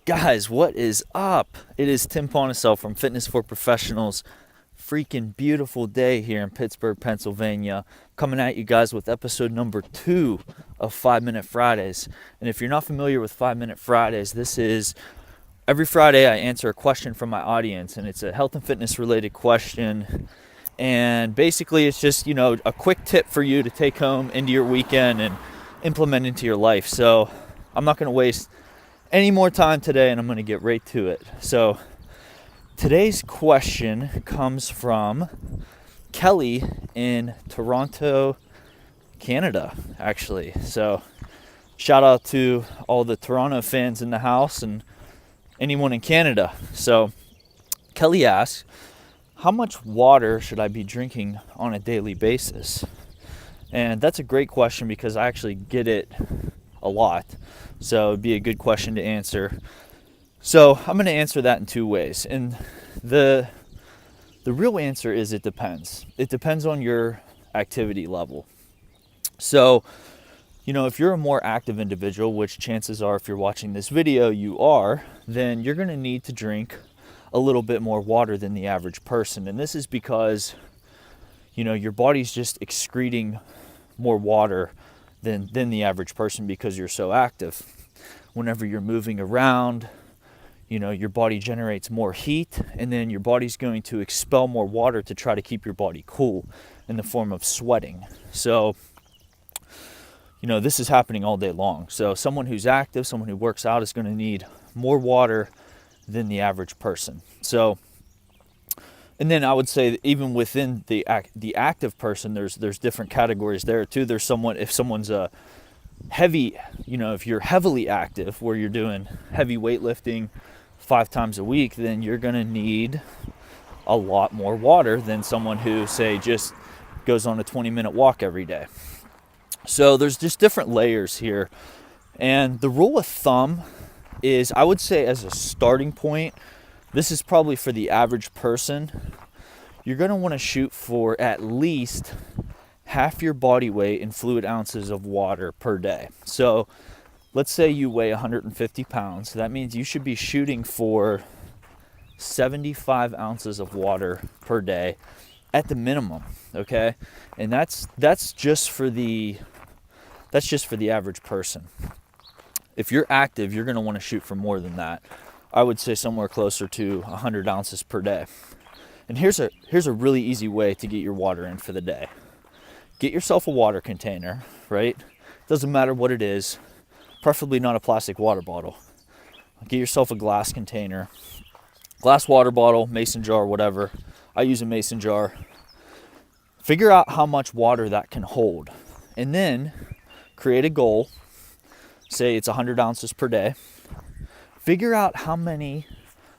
Guys, what is up? It is Tim Ponasel from Fitness for Professionals. Freaking beautiful day here in Pittsburgh, Pennsylvania. Coming at you guys with episode number 2 of 5 Minute Fridays. And if you're not familiar with 5 Minute Fridays, this is every Friday I answer a question from my audience, and it's a health and fitness related question. And basically it's just, a quick tip for you to take home into your weekend and implement into your life. So I'm not going to waste any more time today, and I'm going to get right to it. So today's question comes from Kelly in Toronto, Canada, actually. So shout out to all the Toronto fans in the house and anyone in Canada. So Kelly asks, how much water should I be drinking on a daily basis? And that's a great question because I actually get it a lot. So it'd be a good question to answer. So I'm going to answer that in 2 ways. And the real answer is it depends. It depends on your activity level. So, if you're a more active individual, which chances are if you're watching this video you are, then you're going to need to drink a little bit more water than the average person. And this is because, your body's just excreting more water than the average person because you're so active. Whenever you're moving around, your body generates more heat, and then your body's going to expel more water to try to keep your body cool in the form of sweating. So, this is happening all day long. So someone who's active, someone who works out is going to need more water than the average person. So, and then I would say that even within the active person, there's different categories there too. There's if someone's a heavy, if you're heavily active, where you're doing heavy weightlifting 5 times a week, then you're going to need a lot more water than someone who, say, just goes on a 20-minute walk every day. So there's just different layers here. And the rule of thumb is, I would say, as a starting point, this is probably for the average person, you're going to want to shoot for at least half your body weight in fluid ounces of water per day. So let's say you weigh 150 pounds. That means you should be shooting for 75 ounces of water per day at the minimum, okay? And that's just for the average person. If you're active, you're going to want to shoot for more than that. I would say somewhere closer to 100 ounces per day. And here's a really easy way to get your water in for the day. Get yourself a water container, right? Doesn't matter what it is, preferably not a plastic water bottle. Get yourself a glass container, glass water bottle, mason jar, whatever. I use a mason jar. Figure out how much water that can hold, and then create a goal. Say it's 100 ounces per day. Figure out how many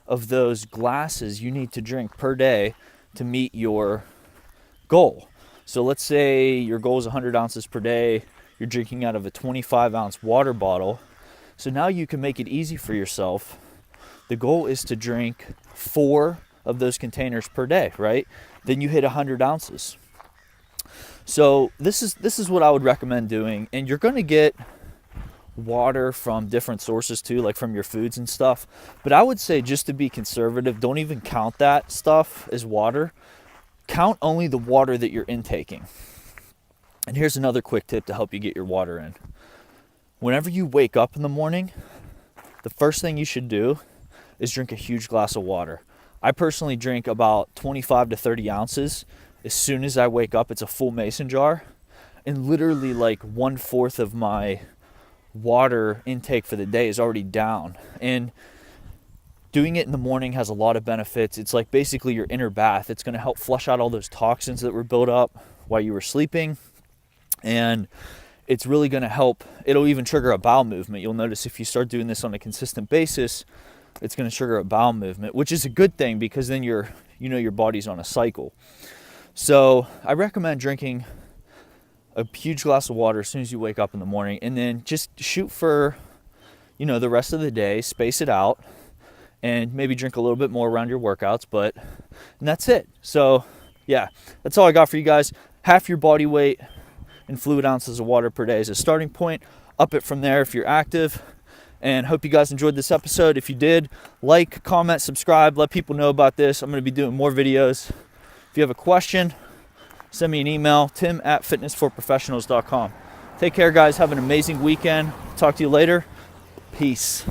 of those glasses you need to drink per day to meet your goal. So let's say your goal is 100 ounces per day. You're drinking out of a 25-ounce water bottle. So now you can make it easy for yourself. The goal is to drink 4 of those containers per day, right? Then you hit 100 ounces. So this is what I would recommend doing. And you're going to get water from different sources too, like from your foods and stuff. But I would say, just to be conservative, don't even count that stuff as water. Count only the water that you're intaking. And here's another quick tip to help you get your water in. Whenever you wake up in the morning, the first thing you should do is drink a huge glass of water. I personally drink about 25 to 30 ounces. As soon as I wake up, it's a full mason jar. And literally like 1/4 of my water intake for the day is already down. And doing it in the morning has a lot of benefits. It's like basically your inner bath. It's going to help flush out all those toxins that were built up while you were sleeping. And it's really going to help. It'll even trigger a bowel movement. You'll notice if you start doing this on a consistent basis, it's going to trigger a bowel movement, which is a good thing because then your body's on a cycle. So I recommend drinking a huge glass of water as soon as you wake up in the morning, and then just shoot for, the rest of the day, space it out, and maybe drink a little bit more around your workouts, and that's it. So yeah, that's all I got for you guys. Half your body weight in fluid ounces of water per day is a starting point. Up it from there if you're active, And hope you guys enjoyed this episode. If you did, like, comment, subscribe, let people know about this. I'm going to be doing more videos. If you have a question, send me an email, tim@fitnessforprofessionals.com. Take care, guys. Have an amazing weekend. Talk to you later. Peace.